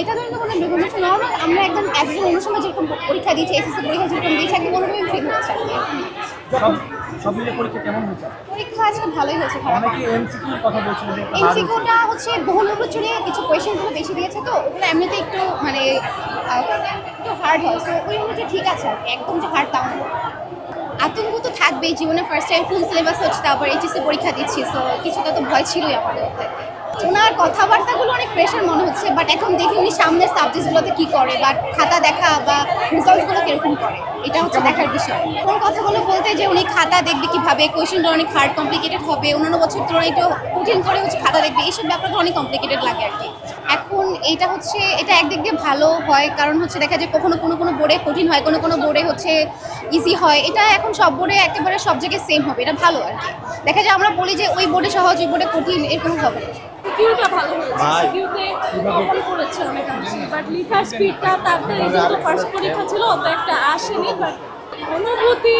এটা ধরনের কোনো বেগুন নর্মাল আমরা একদম একজন অন্য সময় যেরকম পরীক্ষা দিয়েছি এসএসসি পরীক্ষা যেরকম দিয়েছি একদম ওরকমই ফিল হচ্ছে আর কি। সব সব মিলে পরীক্ষা কেমন হয়েছে? পরীক্ষা আজকে ভালোই হয়েছে, খারাপ অনেকে এমসিকিউর কথা বলছিল যে একটু hard হয়েছে। এমসিকিউটা হচ্ছে বহুল উপচুরে কিছু কোয়েশ্চেনগুলো বেশি দিয়েছে তো ওগুলো এমনিতে একটু মানে একটু হার্ড হয়, তো ওই অনুযায়ী ঠিক আছে আর কি, একদম যে হার্ড তাও না। আতঙ্ক তো থাকবেই, জীবনে ফার্স্ট টাইম ফুল সিলেবাস হচ্ছে, তারপর এইচএসসি পরীক্ষা দিচ্ছি, তো কিছুটা তো ভয় ছিলই আমাদের মধ্যে। ওনার কথাবার্তাগুলো অনেক প্রেশার মনে হচ্ছে, বাট এখন দেখি উনি সামনের সাবজেক্টগুলোতে কী করে, বা খাতা দেখা বা রেজাল্টসগুলো কীরকম করে, এটা হচ্ছে দেখার বিষয়। কোন কথাগুলো বলতে যে উনি খাতা দেখবে কীভাবে, কোয়েশ্চেনটা অনেক হার্ড কমপ্লিকেটেড হবে, অন্যান্য বছর তুলনায় একটু কঠিন করে হচ্ছে খাতা দেখবে, এইসব ব্যাপারটা অনেক কমপ্লিকেটেড লাগে আর কি। এখন এটা হচ্ছে এটা একদিক দিয়ে ভালো হয়, কারণ হচ্ছে দেখা যায় কখনো কোনো বোর্ডে কঠিন হয়, কোনো বোর্ডে হচ্ছে ইজি হয়, এটা এখন সব বোর্ডে একেবারে সব জায়গায় সেম হবে, এটা ভালো আর কি। দেখা যায় আমরা বলি যে ওই বোর্ডে সহজ ওই বোর্ডে কঠিন, এরকম হবে না। সিকিউটা ভালো হয়েছে, সিকিউতে কখন করেছে অনেকাংশে, বাট লিখার স্পিডটা তাড়াতাড়ি, যেহেতু ফার্স্ট পরীক্ষা ছিল অত একটা আসেনি। বাট অনুভূতি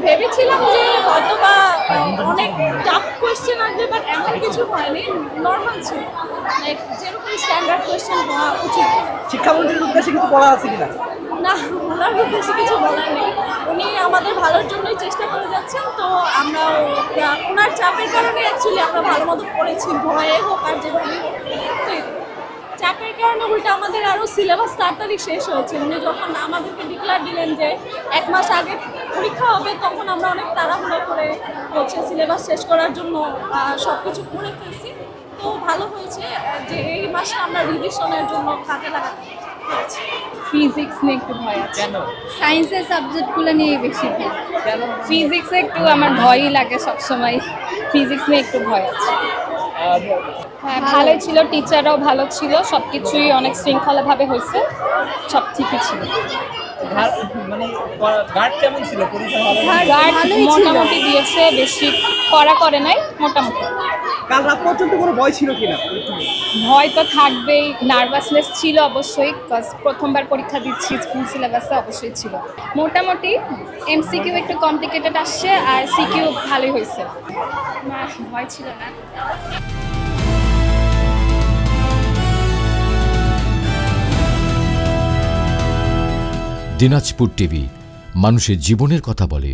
ভেবেছিলাম যে হয়তো বা অনেক টাফ কোয়েশ্চেন আসবে, বাট এমন কিছু হয়নি, নর্মাল ছিল, লাইক যেরকম স্ট্যান্ডার্ড কোয়েশ্চেন হওয়া উচিত। শিক্ষামন্ত্রীর উদ্দেশ্যে কিছু বলা আছে কিনা? না, ওনার উদ্দেশ্যে কিছু বলার নেই, উনি আমাদের ভালোর জন্যই চেষ্টা করে যাচ্ছেন, তো আমরা ওনার চাপের কারণে অ্যাকচুয়ালি আমরা ভালো মতো পড়েছি, ভয়ে হোক আর যেভাবেই হোক। তো চাপের কারণে উল্টা আমাদের আরও সিলেবাস তাড়াতাড়ি শেষ হয়েছে। উনি যখন আমাদেরকে ডিক্লার দিলেন যে 1 মাস আগে পরীক্ষা হবে, তখন আমরা অনেক তাড়াহুড়ো করে হচ্ছে সিলেবাস শেষ করার জন্য সব কিছু করে ফেলছি। তো ভালো হয়েছে যে এই মাসটা আমরা রিভিশনের জন্য কাজে লাগাতে পেরেছি। ফিজিক্স নিয়ে একটু ভয় আছে। কেন? সায়েন্সের সাবজেক্টগুলো নিয়ে বেশি ভয়। কেন? ফিজিক্সে একটু আমার ভয়ই লাগে সবসময়, ফিজিক্স নিয়ে একটু ভয় আছে। হ্যাঁ, ভালোই ছিল, টিচাররাও ভালো ছিল, সব কিছুই অনেক শৃঙ্খলাভাবে হয়েছে, সব ঠিকই ছিল। মানে গার্ড কেমন ছিল? পরীক্ষা ভালো? গার্ড মোটামুটি দিয়েছে, বেশি কড়া করে নাই, মোটামুটি। কাল রাত পর্যন্ত কোনো ভয় ছিল কিনা? ভয় তো থাকবেই, নার্ভাসনেস ছিল অবশ্যই, বিকজ প্রথমবার পরীক্ষা দিচ্ছি, ফুল সিলেবাসে অবশ্যই ছিল। মোটামুটি এমসিকিউ একটু কমপ্লিকেটেড আসছে, আর সিকিউ ভালোই হয়েছে, না ভয় ছিল না। দিনাজপুর টিভি, মানুষের জীবনের কথা বলে।